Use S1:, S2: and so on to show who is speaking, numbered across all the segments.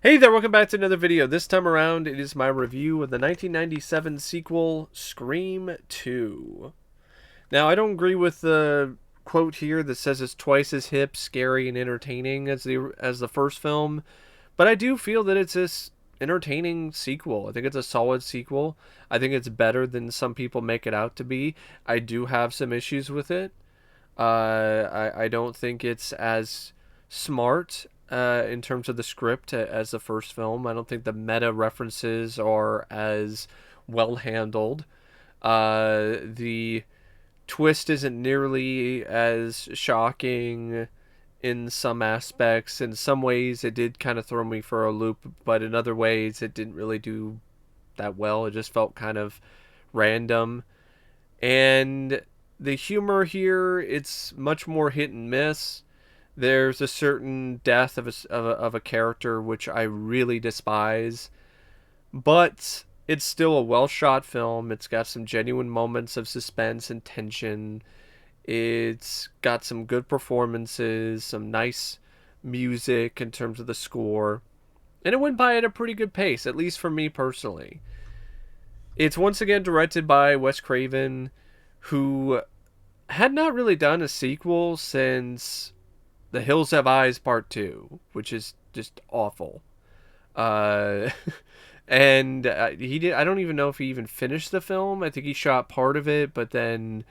S1: Hey there, welcome back to another video. This time around, it is my review of the 1997 sequel, Scream 2. Now, I don't agree with the quote here that says it's twice as hip, scary, and entertaining as the first film, but I do feel that it's this entertaining sequel. I think it's a solid sequel. I think it's better than some people make it out to be. I do have some issues with it. I don't think it's as smart in terms of the script as the first film. I don't think the meta references are as well handled. The twist isn't nearly as shocking in some aspects. In some ways, it did kind of throw me for a loop, but in other ways, it didn't really do that well. It just felt kind of random. And the humor here, it's much more hit and miss. There's a certain death of a character which I really despise, but it's still a well shot film. It's got some genuine moments of suspense and tension. It's got some good performances, some nice music in terms of the score, and it went by at a pretty good pace, at least for me personally. It's once again directed by Wes Craven, who had not really done a sequel since The Hills Have Eyes Part 2, which is just awful. Uh, and he did. I don't even know if he even finished the film. I think he shot part of it, but then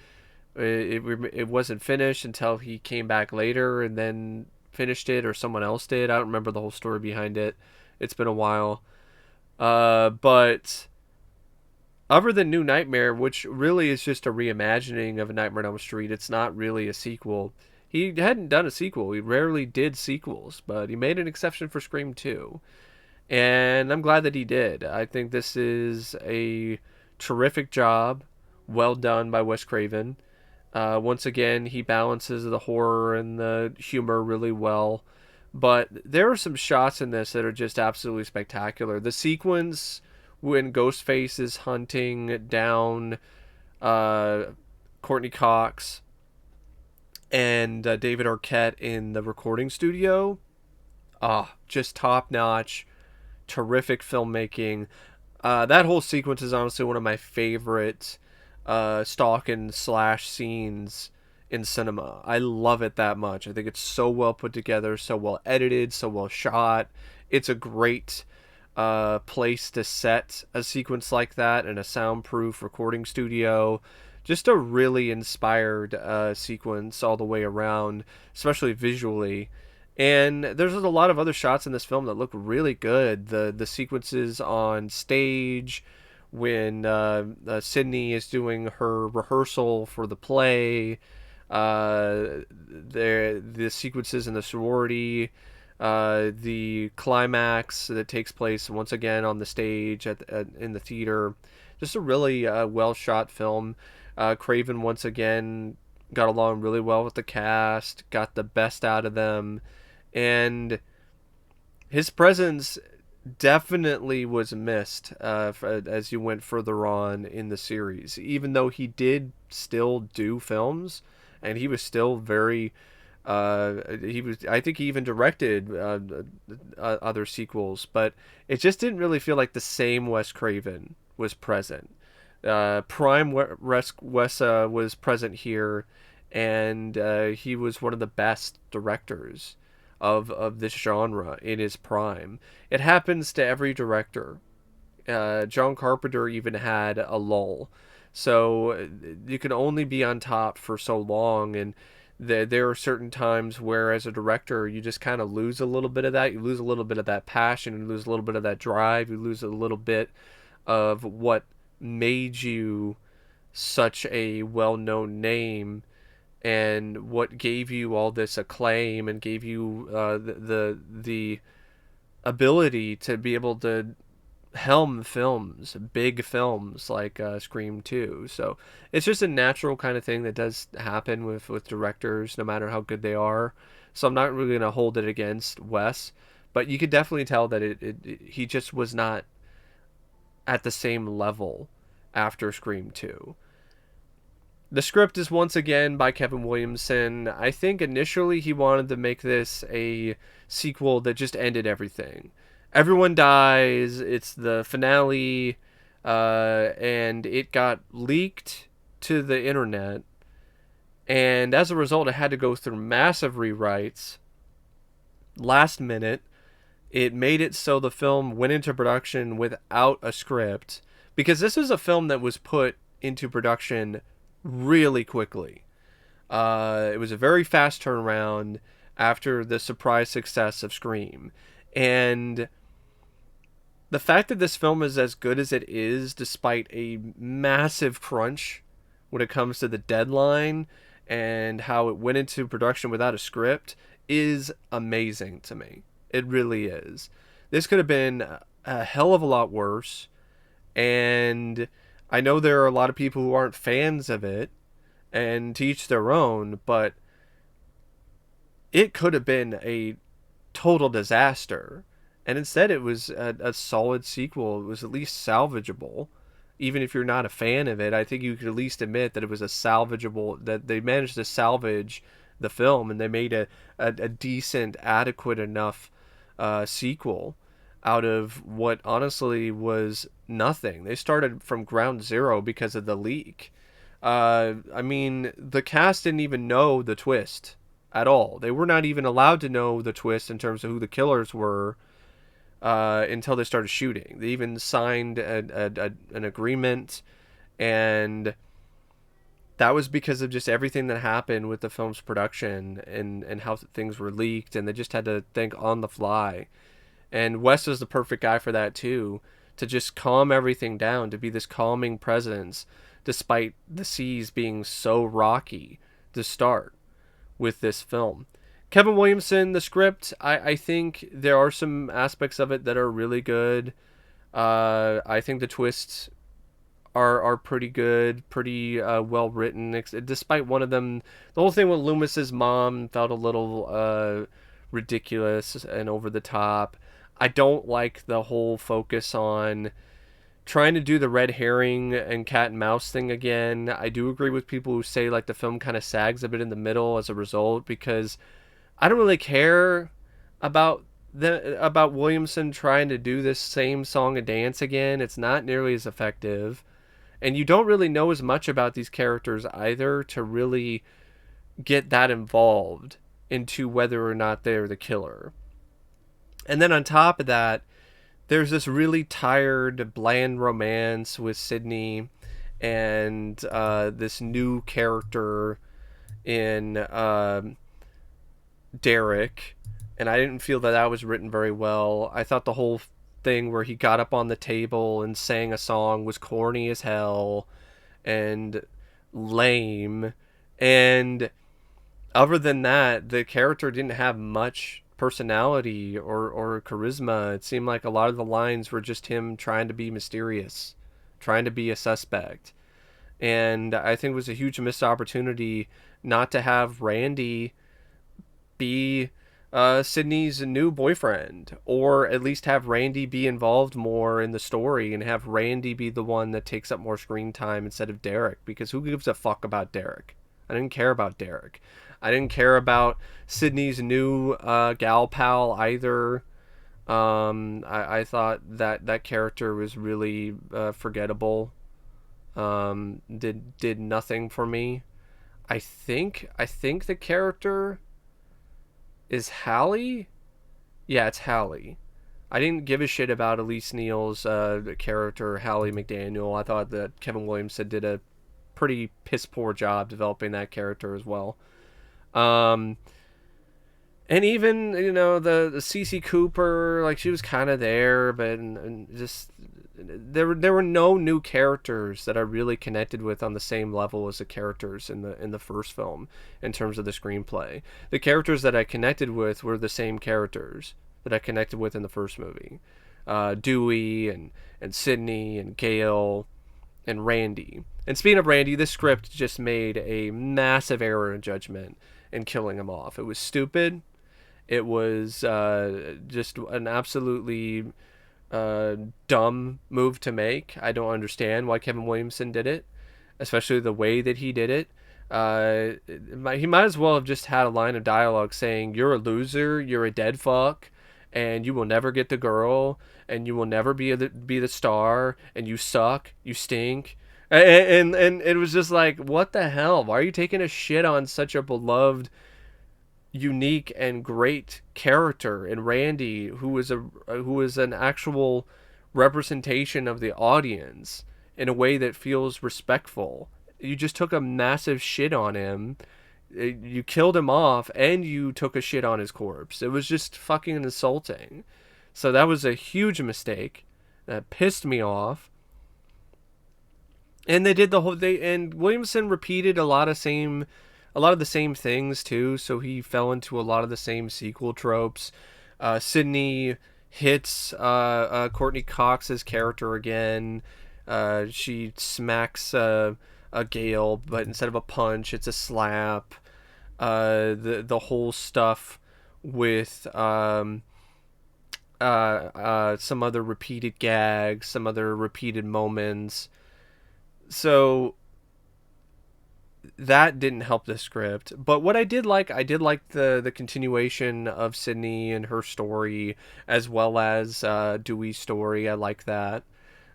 S1: it wasn't finished until he came back later and then finished it, or someone else did. I don't remember the whole story behind it. It's been a while. But other than New Nightmare, which really is just a reimagining of A Nightmare on Elm Street, it's not really a sequel. He hadn't done a sequel. He rarely did sequels, but he made an exception for Scream 2. And I'm glad that he did. I think this is a terrific job. Well done by Wes Craven. Once again, he balances the horror and the humor really well. But there are some shots in this that are just absolutely spectacular. The sequence when Ghostface is hunting down Courtney Cox and David Arquette in the recording studio. Just top notch, terrific filmmaking. That whole sequence is honestly one of my favorite stalk and slash scenes in cinema. I love it that much. I think it's so well put together, so well edited, so well shot. It's a great place to set a sequence like that in a soundproof recording studio. Just a really inspired sequence all the way around, especially visually. And there's a lot of other shots in this film that look really good. The sequences on stage when Sydney is doing her rehearsal for the play, the sequences in the sorority, the climax that takes place once again on the stage in the theater. Just a really well shot film. Craven once again got along really well with the cast, got the best out of them, and his presence definitely was missed as you went further on in the series. Even though he did still do films, and he was still very I think he even directed other sequels, but it just didn't really feel like the same Wes Craven was present. Prime Wes was present here, and he was one of the best directors of this genre in his prime. It happens to every director. John Carpenter even had a lull. So you can only be on top for so long, and there are certain times where as a director you just kind of lose a little bit of that. You lose a little bit of that passion, you lose a little bit of that drive, you lose a little bit of what made you such a well-known name and what gave you all this acclaim and gave you the ability to be able to helm films, big films like Scream 2. So it's just a natural kind of thing that does happen with directors, no matter how good they are. So I'm not really going to hold it against Wes, but you could definitely tell that he just was not at the same level after Scream 2. The script is once again by Kevin Williamson. I think initially he wanted to make this a sequel that just ended everything. everyone dies. It's the finale, and it got leaked to the internet. And as a result, it had to go through massive rewrites. Last minute, it made it so the film went into production without a script, because this is a film that was put into production really quickly. It was a very fast turnaround after the surprise success of Scream. And the fact that this film is as good as it is, despite a massive crunch when it comes to the deadline and how it went into production without a script, is amazing to me. It really is. This could have been a hell of a lot worse. And I know there are a lot of people who aren't fans of it, and to each their own, but it could have been a total disaster. And instead, it was a solid sequel. It was at least salvageable. Even if you're not a fan of it, I think you could at least admit that it was a salvageable, that they managed to salvage the film, and they made a decent, adequate enough sequel out of what honestly was nothing. They started from ground zero because of the leak. I mean, the cast didn't even know the twist at all. They were not even allowed to know the twist in terms of who the killers were until they started shooting. They even signed an agreement, and that was because of just everything that happened with the film's production and how things were leaked, and they just had to think on the fly. And Wes was the perfect guy for that too, to just calm everything down, to be this calming presence, despite the seas being so rocky to start with this film. Kevin Williamson, the script, I think there are some aspects of it that are really good. I think the twists are pretty good, pretty well written, despite one of them. The whole thing with Loomis's mom felt a little ridiculous and over the top. I don't like the whole focus on trying to do the red herring and cat and mouse thing again. I do agree with people who say like the film kind of sags a bit in the middle as a result, because I don't really care about Williamson trying to do this same song and dance again. It's not nearly as effective, and you don't really know as much about these characters either to really get that involved into whether or not they're the killer. And then on top of that, there's this really tired, bland romance with Sydney and this new character in Derek, and I didn't feel that that was written very well. I thought the whole thing where he got up on the table and sang a song was corny as hell and lame. And other than that, the character didn't have much personality or charisma. It seemed like a lot of the lines were just him trying to be mysterious, trying to be a suspect. And I think it was a huge missed opportunity not to have Randy be Sydney's new boyfriend, or at least have Randy be involved more in the story and have Randy be the one that takes up more screen time instead of Derek, because who gives a fuck about Derek? I didn't care about Derek. I didn't care about Sydney's new gal pal either. I thought that character was really forgettable. Did nothing for me. I think the character is Hallie. Yeah, it's Hallie. I didn't give a shit about Elise Neal's character, Hallie McDaniel. I thought that Kevin Williamson did a pretty piss poor job developing that character as well. And even, you know, the Cece Cooper, like, she was kind of there, but and just there were no new characters that I really connected with on the same level as the characters in the first film in terms of the screenplay. The characters that I connected with were the same characters that I connected with in the first movie. Dewey and Sydney and Gail and Randy. And speaking of Randy, this script just made a massive error in judgment in killing him off. It was stupid. It was just an absolutely dumb move to make. I don't understand why Kevin Williamson did it, especially the way that he did it. He might as well have just had a line of dialogue saying, "You're a loser, you're a dead fuck," and you will never get the girl, and you will never be the star, and you suck, you stink. And it was just like, what the hell? Why are you taking a shit on such a beloved, unique, and great character in Randy, who was an actual representation of the audience in a way that feels respectful? You just took a massive shit on him. You killed him off, and you took a shit on his corpse. It was just fucking insulting. So that was a huge mistake. That pissed me off. And they did and Williamson repeated a lot of the same things too. So he fell into a lot of the same sequel tropes. Sydney hits Courtney Cox's character again. She smacks a Gale, but instead of a punch, it's a slap. The whole stuff with some other repeated gags, some other repeated moments. So that didn't help the script. But what I did like the continuation of Sydney and her story, as well as Dewey's story. I like that.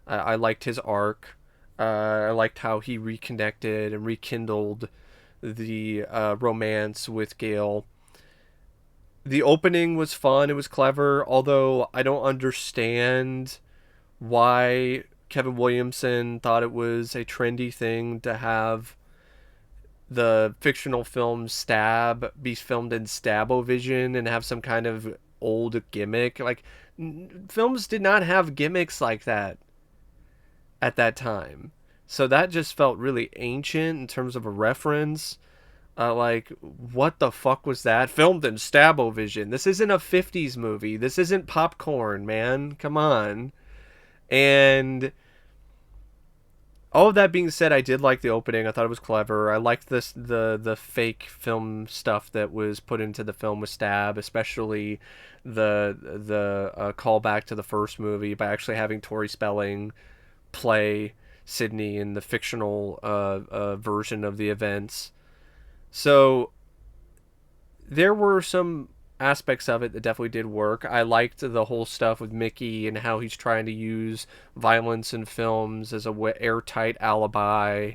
S1: I liked his arc. I liked how he reconnected and rekindled the romance with Gale. The opening was fun. It was clever, although I don't understand why Kevin Williamson thought it was a trendy thing to have the fictional film Stab be filmed in Stabovision and have some kind of old gimmick. Like, films did not have gimmicks like that at that time. So that just felt really ancient in terms of a reference. Like, what the fuck was that? Filmed in Stabovision. This isn't a 50s movie. This isn't popcorn, man. Come on. And all of that being said, I did like the opening. I thought it was clever. I liked the fake film stuff that was put into the film with Stab, especially the callback to the first movie by actually having Tori Spelling play Sydney in the fictional version of the events. So there were some aspects of it that definitely did work. I liked the whole stuff with Mickey and how he's trying to use violence in films as a airtight alibi.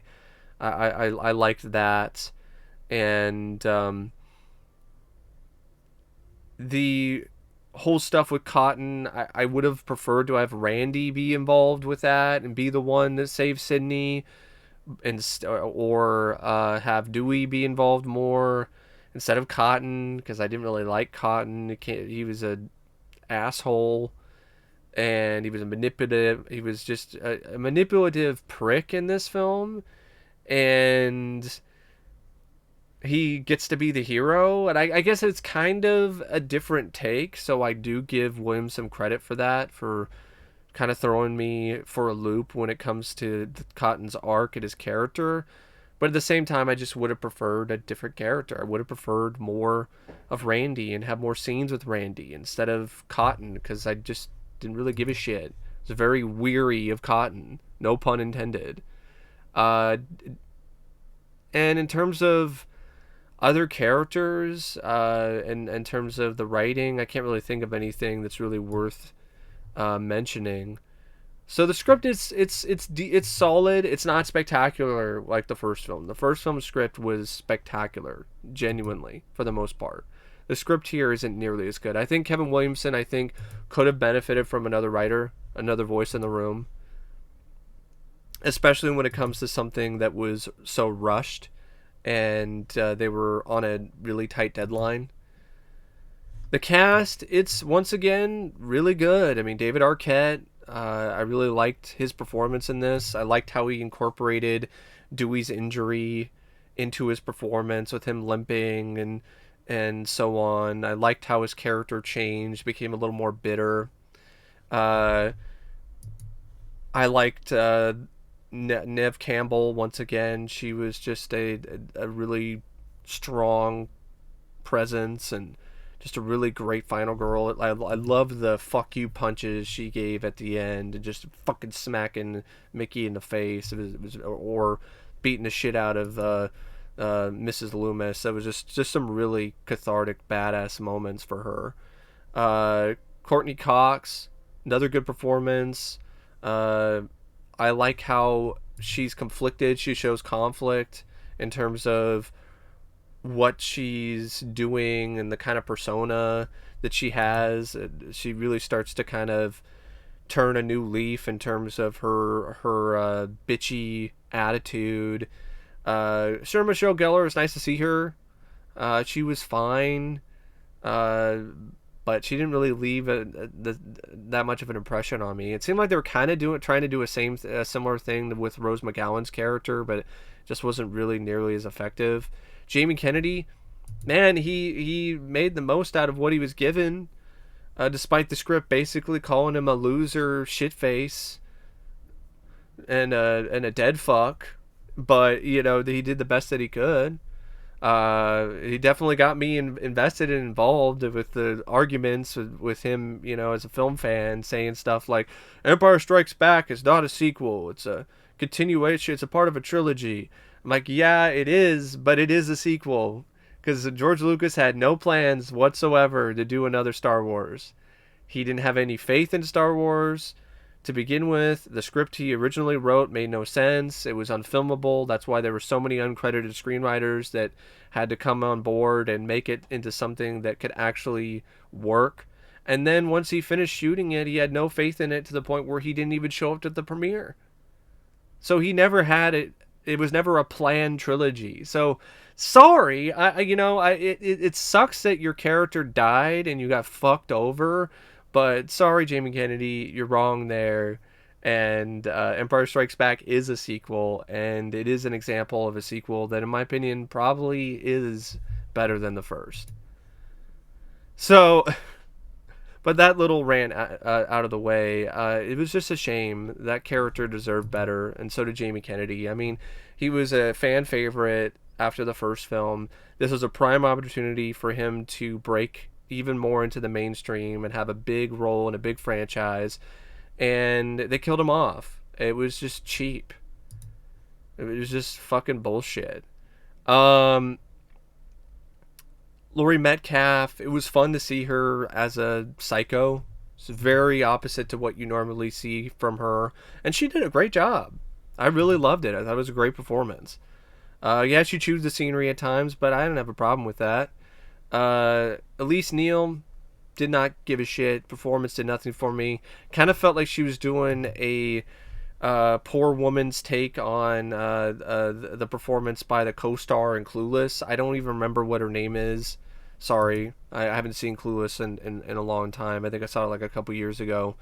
S1: I liked that. And the whole stuff with Cotton, I would have preferred to have Randy be involved with that and be the one that saves Sydney, or have Dewey be involved more instead of Cotton, because I didn't really like Cotton. He was a asshole, and he was just a manipulative prick in this film, and he gets to be the hero. And I guess it's kind of a different take, so I do give Williams some credit for that, for kind of throwing me for a loop when it comes to Cotton's arc and his character. But at the same time, I just would have preferred a different character. I would have preferred more of Randy and have more scenes with Randy instead of Cotton, because I just didn't really give a shit. I was very weary of Cotton. No pun intended. And in terms of other characters, and in terms of the writing, I can't really think of anything that's really worth mentioning. So the script it's solid. It's not spectacular like the first film. The first film's script was spectacular, genuinely, for the most part. The script here isn't nearly as good. I think Kevin Williamson, could have benefited from another writer, another voice in the room, especially when it comes to something that was so rushed, and they were on a really tight deadline. The cast, it's once again really good. I mean, David Arquette, I really liked his performance in this. I liked how he incorporated Dewey's injury into his performance with him limping and so on. I liked how his character changed, became a little more bitter. I liked Neve Campbell once again. She was just a really strong presence and just a really great final girl. I love the fuck you punches she gave at the end, and just fucking smacking Mickey in the face. It was or beating the shit out of Mrs. Loomis. That was just some really cathartic, badass moments for her. Courtney Cox, another good performance. I like how she's conflicted. She shows conflict in terms of what she's doing and the kind of persona that she has. She really starts to kind of turn a new leaf in terms of her bitchy attitude. Sarah Michelle Gellar, it was nice to see her. She was fine, but she didn't really leave that much of an impression on me. It seemed like they were kind of trying to do a similar thing with Rose McGowan's character, but it just wasn't really nearly as effective. Jamie Kennedy, man, he made the most out of what he was given, despite the script basically calling him a loser, shitface, and a dead fuck. But he did the best that he could. He definitely got me invested and involved with the arguments with him, as a film fan, saying stuff like Empire Strikes Back is not a sequel, it's a continuation, it's a part of a trilogy. I'm like, yeah, it is, but it is a sequel, because George Lucas had no plans whatsoever to do another Star Wars. He didn't have any faith in Star Wars to begin with. The script he originally wrote made no sense. It was unfilmable. That's why there were so many uncredited screenwriters that had to come on board and make it into something that could actually work. And then once he finished shooting it, he had no faith in it to the point where he didn't even show up to the premiere. So he never had it. It was never a planned trilogy. So sorry, it sucks that your character died and you got fucked over. But sorry, Jamie Kennedy, you're wrong there. And Empire Strikes Back is a sequel, and it is an example of a sequel that, in my opinion, probably is better than the first. So, but that little rant out of the way, it was just a shame. That character deserved better, and so did Jamie Kennedy. I mean, he was a fan favorite after the first film. This was a prime opportunity for him to break even more into the mainstream and have a big role in a big franchise, and they killed him off. It was just cheap. It was just fucking bullshit. Laurie Metcalf, it was fun to see her as a psycho. It's very opposite to what you normally see from her, and she did a great job. I really loved it. I thought it was a great performance. Yeah, she chewed the scenery at times, but I didn't have a problem with that. Elise Neal did not give a shit. Performance did nothing for me. Kind of felt like she was doing a poor woman's take on the performance by the co-star in Clueless. I don't even remember what her name is. Sorry, I haven't seen Clueless in a long time. I think I saw it like a couple years ago.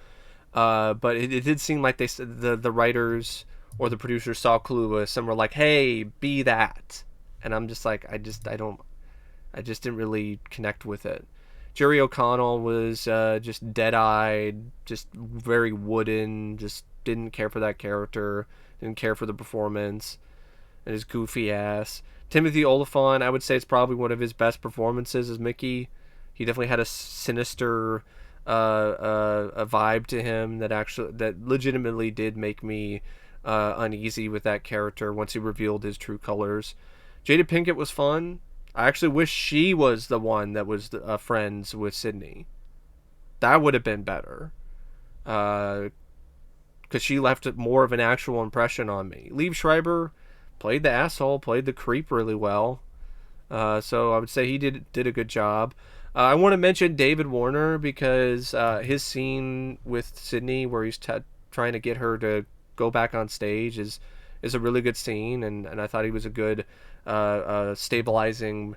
S1: But it did seem like the writers or the producers saw Clueless and were like, "Hey, be that," and I'm just like, I just didn't really connect with it. Jerry O'Connell was just dead-eyed, just very wooden, just didn't care for that character, didn't care for the performance, and his goofy ass. Timothy Olyphant, I would say it's probably one of his best performances as Mickey. He definitely had a sinister a vibe to him that legitimately did make me uneasy with that character once he revealed his true colors. Jada Pinkett was fun. I actually wish she was the one that was friends with Sydney. That would have been better. Because she left more of an actual impression on me. Liev Schreiber played the asshole, played the creep really well. So I would say he did a good job. I want to mention David Warner because his scene with Sydney where he's trying to get her to go back on stage is a really good scene, and I thought he was a good stabilizing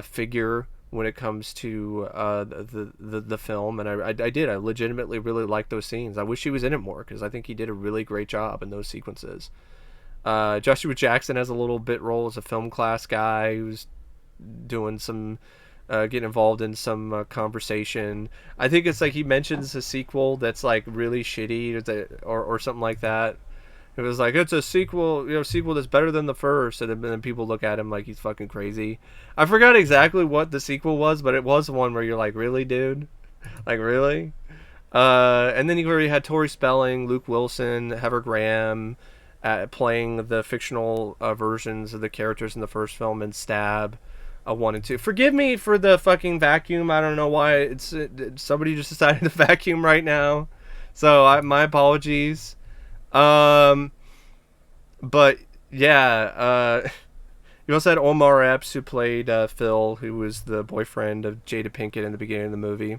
S1: figure when it comes to the film, and I legitimately really liked those scenes. I wish he was in it more because I think he did a really great job in those sequences. Joshua Jackson has a little bit role as a film class guy who's doing some getting involved in some conversation. I think it's like he mentions a sequel that's like really shitty or something like that. It was like, it's a sequel, sequel that's better than the first, and then people look at him like he's fucking crazy. I forgot exactly what the sequel was, but it was one where you're like, really, dude? Like, really? And then you already had Tori Spelling, Luke Wilson, Heather Graham playing the fictional versions of the characters in the first film in Stab. a 1 and 2. Forgive me for the fucking vacuum. I don't know why somebody just decided to vacuum right now. So my apologies. But yeah, you also had Omar Epps, who played Phil, who was the boyfriend of Jada Pinkett in the beginning of the movie.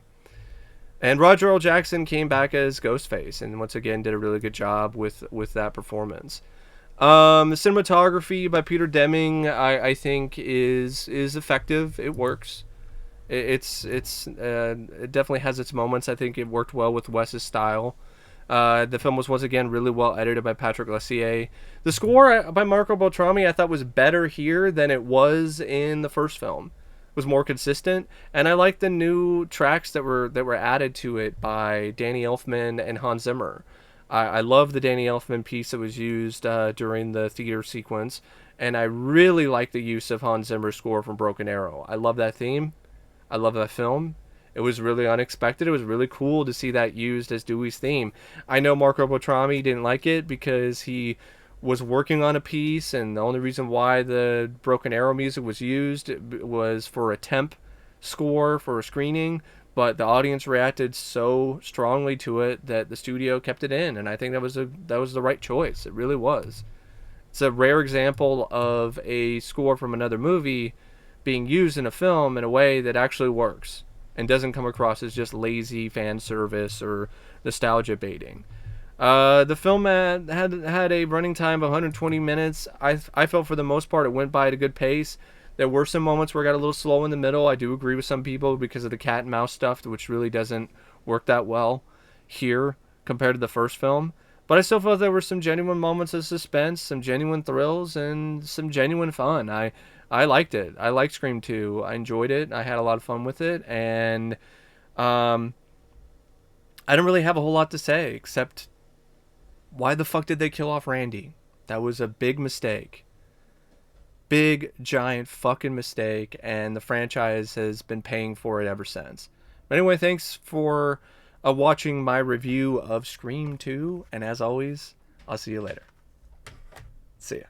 S1: And Roger L. Jackson came back as Ghostface, and once again did a really good job with that performance. The cinematography by Peter Deming, I think, is effective. It works. It definitely has its moments. I think it worked well with Wes's style. The film was once again really well edited by Patrick Lussier. The score by Marco Beltrami I thought was better here than it was in the first film. It was more consistent, and I like the new tracks that were added to it by Danny Elfman and Hans Zimmer. I love the Danny Elfman piece that was used during the theater sequence, and I really like the use of Hans Zimmer's score from Broken Arrow. I love that theme. I love that film. It was really unexpected. It was really cool to see that used as Dewey's theme. I know Marco Beltrami didn't like it because he was working on a piece, and the only reason why the Broken Arrow music was used was for a temp score for a screening, but the audience reacted so strongly to it that the studio kept it in, and I think that was the right choice. It really was. It's a rare example of a score from another movie being used in a film in a way that actually works and doesn't come across as just lazy fan service or nostalgia baiting. The film had a running time of 120 minutes. I felt for the most part it went by at a good pace. There were some moments where it got a little slow in the middle. I do agree with some people because of the cat and mouse stuff, which really doesn't work that well here compared to the first film. But I still felt there were some genuine moments of suspense, some genuine thrills, and some genuine fun. I liked it. I liked Scream 2. I enjoyed it. I had a lot of fun with it. And I don't really have a whole lot to say except why the fuck did they kill off Randy? That was a big mistake. Big, giant fucking mistake, and the franchise has been paying for it ever since. But anyway, thanks for watching my review of Scream 2, and as always, I'll see you later. See ya.